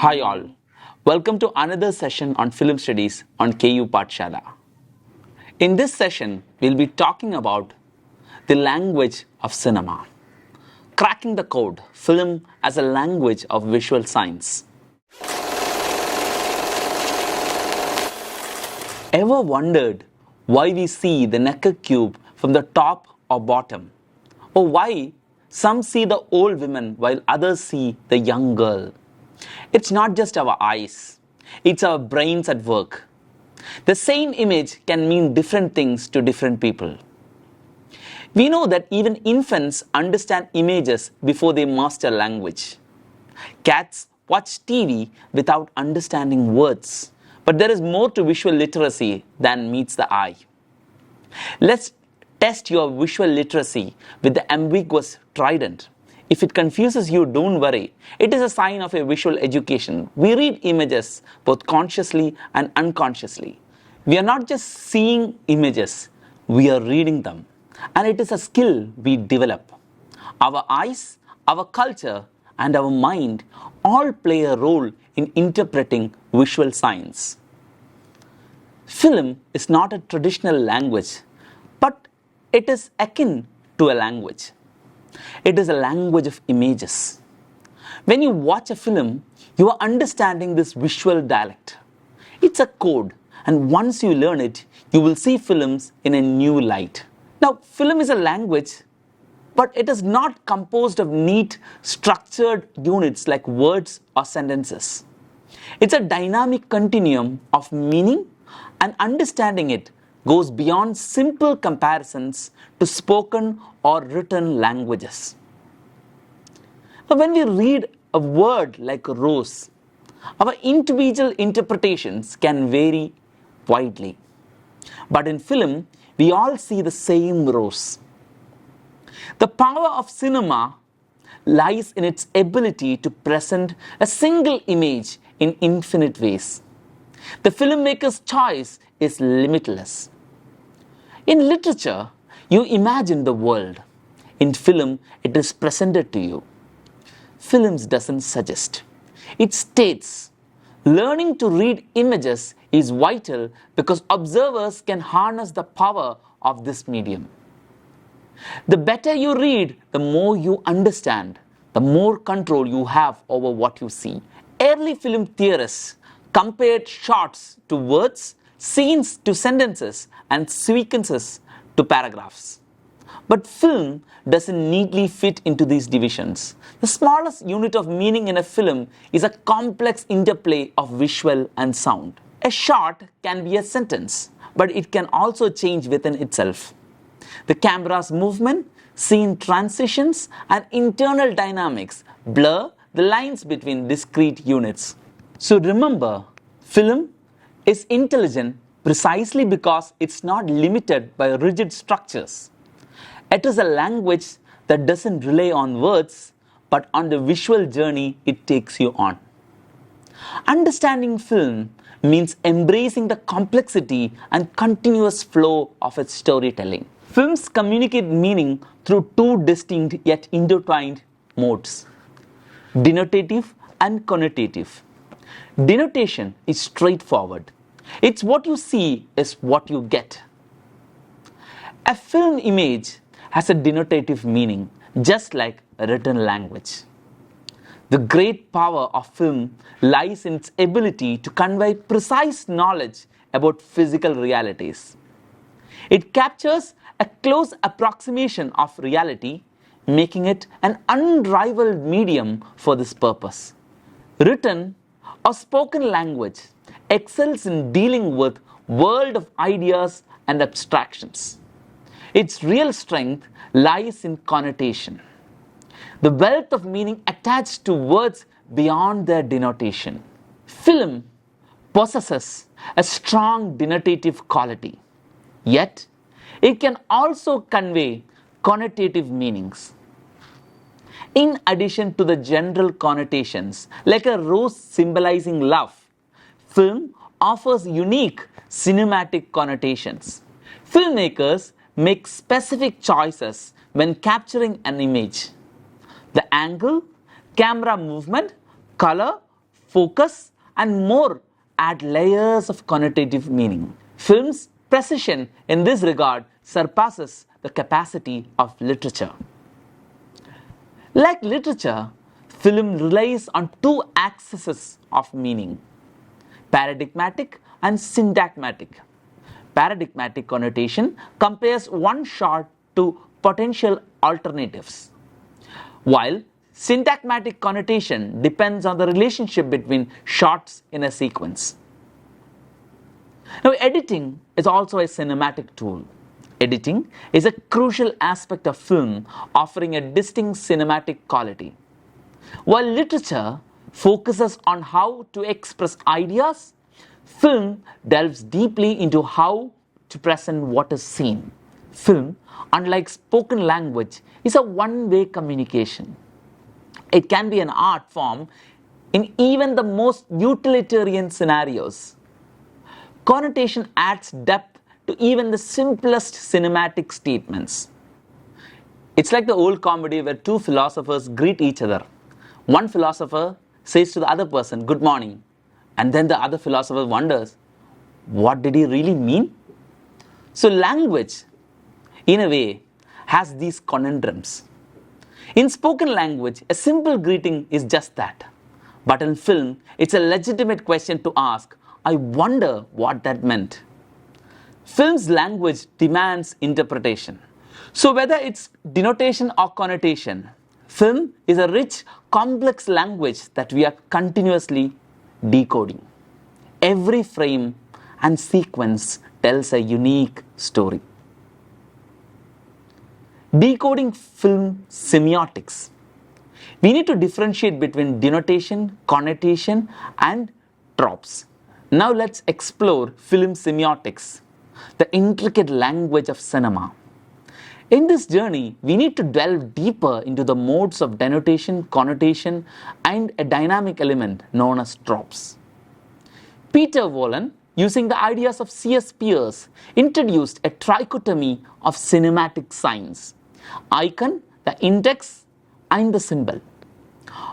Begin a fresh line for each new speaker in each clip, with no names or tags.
Hi all, welcome to another session on film studies on KU Padasala. In this session, we'll be talking about the language of cinema, cracking the code, film as a language of visual science. Ever wondered why we see the necker cube from the top or bottom? Or why some see the old woman while others see the young girl? It's not just our eyes, it's our brains at work. The same image can mean different things to different people. We know that even infants understand images before they master language. Cats watch TV without understanding words, but there is more to visual literacy than meets the eye. Let's test your visual literacy with the ambiguous trident. If it confuses you, don't worry. It is a sign of a visual education. We read images both consciously and unconsciously. We are not just seeing images, we are reading them. And it is a skill we develop. Our eyes, our culture, and our mind all play a role in interpreting visual science. Film is not a traditional language, but it is akin to a language. It is a language of images. When you watch a film, you are understanding this visual dialect. It's a code, and once you learn it, you will see films in a new light. Now, film is a language, but it is not composed of neat, structured units like words or sentences. It's a dynamic continuum of meaning, and understanding it goes beyond simple comparisons to spoken or written languages. When we read a word like rose, our individual interpretations can vary widely. But in film, we all see the same rose. The power of cinema lies in its ability to present a single image in infinite ways. The filmmaker's choice is limitless. In literature, you imagine the world. In film, it is presented to you. Films doesn't suggest. It states. Learning to read images is vital because observers can harness the power of this medium. The better you read, the more you understand, the more control you have over what you see. Early film theorists compared shots to words, scenes to sentences, and sequences to paragraphs. But film doesn't neatly fit into these divisions. The smallest unit of meaning in a film is a complex interplay of visual and sound. A shot can be a sentence, but it can also change within itself. The camera's movement, scene transitions, and internal dynamics blur the lines between discrete units. So remember, film is intelligent precisely because it's not limited by rigid structures. It is a language that doesn't rely on words, but on the visual journey it takes you on. Understanding film means embracing the complexity and continuous flow of its storytelling. Films communicate meaning through two distinct yet intertwined modes: denotative and connotative. Denotation is straightforward. It's what you see is what you get. A film image has a denotative meaning, just like a written language. The great power of film lies in its ability to convey precise knowledge about physical realities. It captures a close approximation of reality, making it an unrivaled medium for this purpose. Written or spoken language excels in dealing with world of ideas and abstractions. Its real strength lies in connotation, the wealth of meaning attached to words beyond their denotation. Film possesses a strong denotative quality, yet it can also convey connotative meanings. In addition to the general connotations, like a rose symbolizing love, film offers unique cinematic connotations. Filmmakers make specific choices when capturing an image. The angle, camera movement, color, focus, and more add layers of connotative meaning. Film's precision in this regard surpasses the capacity of literature. Like literature, film relies on two axes of meaning: paradigmatic and syntagmatic. Paradigmatic connotation compares one shot to potential alternatives, while syntagmatic connotation depends on the relationship between shots in a sequence. Now, editing is also a cinematic tool. Editing is a crucial aspect of film, offering a distinct cinematic quality. While literature focuses on how to express ideas, film delves deeply into how to present what is seen. Film, unlike spoken language, is a one-way communication. It can be an art form in even the most utilitarian scenarios. Connotation adds depth to even the simplest cinematic statements. It's like the old comedy where two philosophers greet each other. One philosopher says to the other person, "Good morning," and then the other philosopher wonders, what did he really mean? So language, in a way, has these conundrums. In spoken language, a simple greeting is just that. But in film, it's a legitimate question to ask, I wonder what that meant. Film's language demands interpretation. So whether it's denotation or connotation, film is a rich, complex language that we are continuously decoding. Every frame and sequence tells a unique story. Decoding film semiotics. We need to differentiate between denotation, connotation, and tropes. Now let's explore film semiotics, the intricate language of cinema. In this journey, we need to delve deeper into the modes of denotation, connotation, and a dynamic element known as tropes. Peter Wollen, using the ideas of C.S. Peirce, introduced a trichotomy of cinematic signs: icon, the index, and the symbol.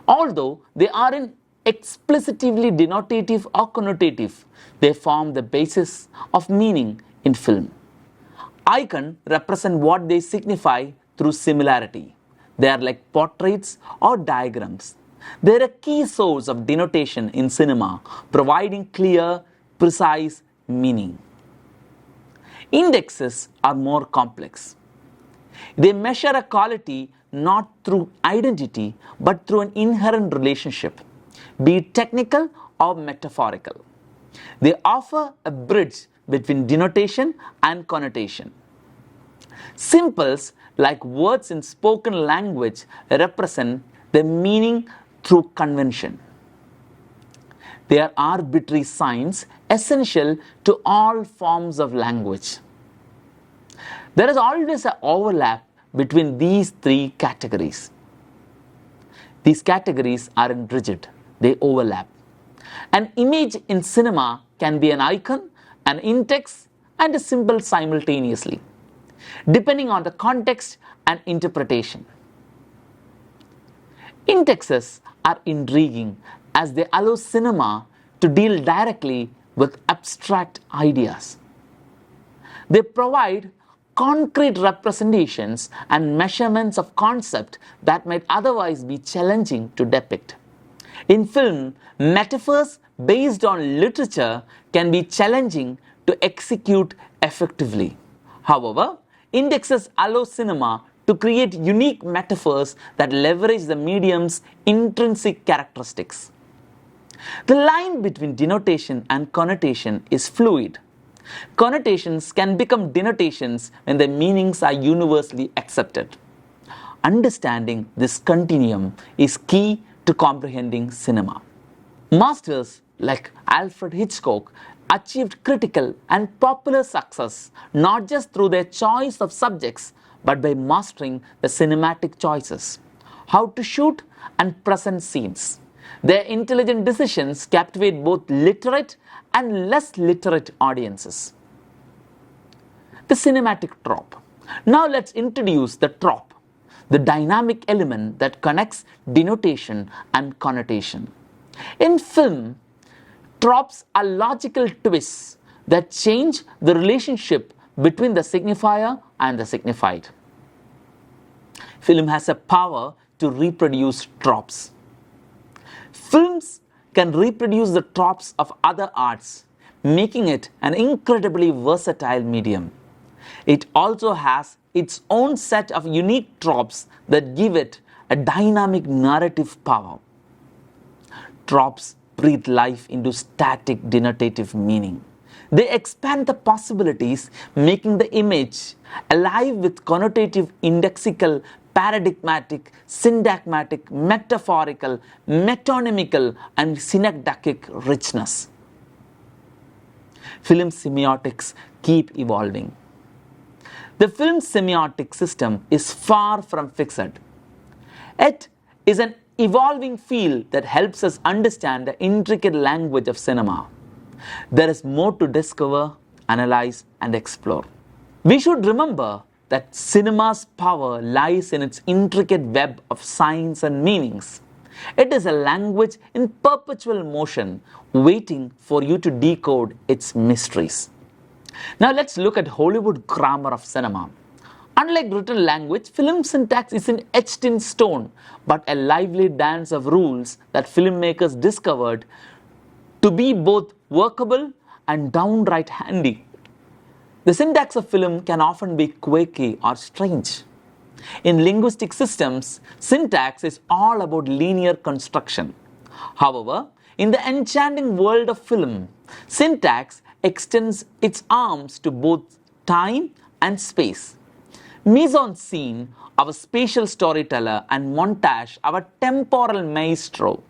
Although they aren't explicitly denotative or connotative, they form the basis of meaning in film. Icons represent what they signify through similarity. They are like portraits or diagrams. They are a key source of denotation in cinema, providing clear, precise meaning. Indexes are more complex. They measure a quality not through identity but through an inherent relationship, be it technical or metaphorical. They offer a bridge between denotation and connotation. Symbols, like words in spoken language, represent the meaning through convention. They are arbitrary signs essential to all forms of language. There is always an overlap between these three categories. These categories aren't rigid, they overlap. An image in cinema can be an icon, an index, and a symbol simultaneously, depending on the context and interpretation. Indexes are intriguing as they allow cinema to deal directly with abstract ideas. They provide concrete representations and measurements of concepts that might otherwise be challenging to depict. In film, metaphors based on literature can be challenging to execute effectively. However, indexes allow cinema to create unique metaphors that leverage the medium's intrinsic characteristics. The line between denotation and connotation is fluid. Connotations can become denotations when their meanings are universally accepted. Understanding this continuum is key to comprehending cinema. Masters like Alfred Hitchcock achieved critical and popular success not just through their choice of subjects but by mastering the cinematic choices, how to shoot and present scenes. Their intelligent decisions captivate both literate and less literate audiences. The cinematic trope. Now let's introduce the trope, the dynamic element that connects denotation and connotation. In film, tropes are logical twists that change the relationship between the signifier and the signified. Film has a power to reproduce tropes. Films can reproduce the tropes of other arts, making it an incredibly versatile medium. It also has its own set of unique tropes that give it a dynamic narrative power. Tropes breathe life into static denotative meaning. They expand the possibilities, making the image alive with connotative, indexical, paradigmatic, syntagmatic, metaphorical, metonymical, and synecdochic richness. Film semiotics keep evolving. The film semiotic system is far from fixed. It is an evolving field that helps us understand the intricate language of cinema. There is more to discover, analyze, and explore. We should remember that cinema's power lies in its intricate web of signs and meanings. It is a language in perpetual motion, waiting for you to decode its mysteries. Now let's look at Hollywood grammar of cinema. Unlike written language, film syntax isn't etched in stone, but a lively dance of rules that filmmakers discovered to be both workable and downright handy. The syntax of film can often be quirky or strange. In linguistic systems, syntax is all about linear construction. However, in the enchanting world of film, syntax extends its arms to both time and space. Mise-en-scene, our spatial storyteller, and montage, our temporal maestro,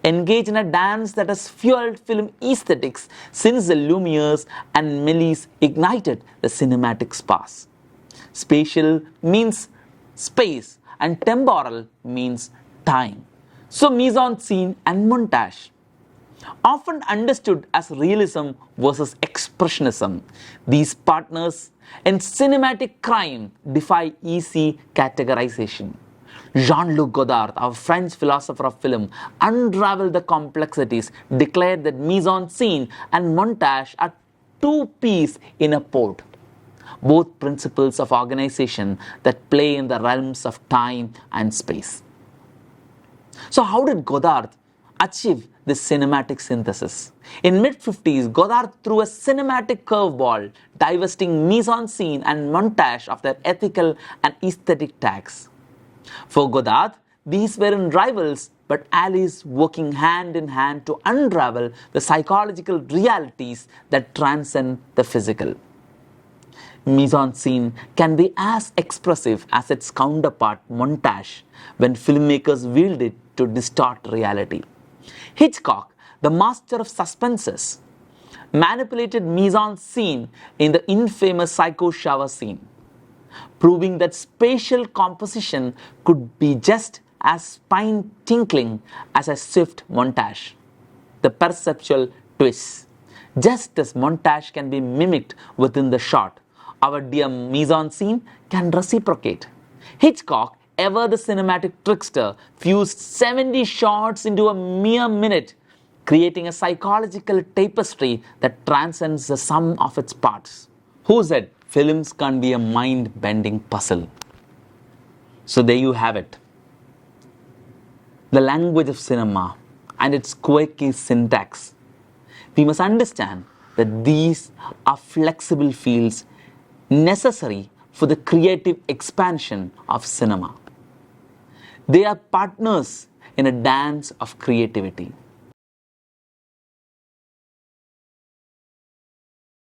engage in a dance that has fueled film aesthetics since the Lumieres and Méliès ignited the cinematic spark. Spatial means space and temporal means time. So mise-en-scene and montage, often understood as realism versus expressionism, these partners in cinematic crime defy easy categorization. Jean-Luc Godard, our French philosopher of film, unraveled the complexities, declared that mise-en-scene and montage are two peas in a pod, both principles of organization that play in the realms of time and space. So how did Godard achieve this cinematic synthesis? In mid-50s, Godard threw a cinematic curveball, divesting mise-en-scene and montage of their ethical and aesthetic tags. For Godard, these weren't rivals but allies working hand in hand to unravel the psychological realities that transcend the physical. Mise-en-scene can be as expressive as its counterpart, montage, when filmmakers wield it to distort reality. Hitchcock, the master of suspenses, manipulated mise-en-scene in the infamous Psycho shower scene, proving that spatial composition could be just as spine-tingling as a swift montage. The perceptual twist. Just as montage can be mimicked within the shot, our dear mise-en-scene can reciprocate. Hitchcock, ever the cinematic trickster, fused 70 shots into a mere minute, creating a psychological tapestry that transcends the sum of its parts. Who said films can't be a mind-bending puzzle? So there you have it. The language of cinema and its quirky syntax. We must understand that these are flexible fields necessary for the creative expansion of cinema. They are partners in a dance of creativity.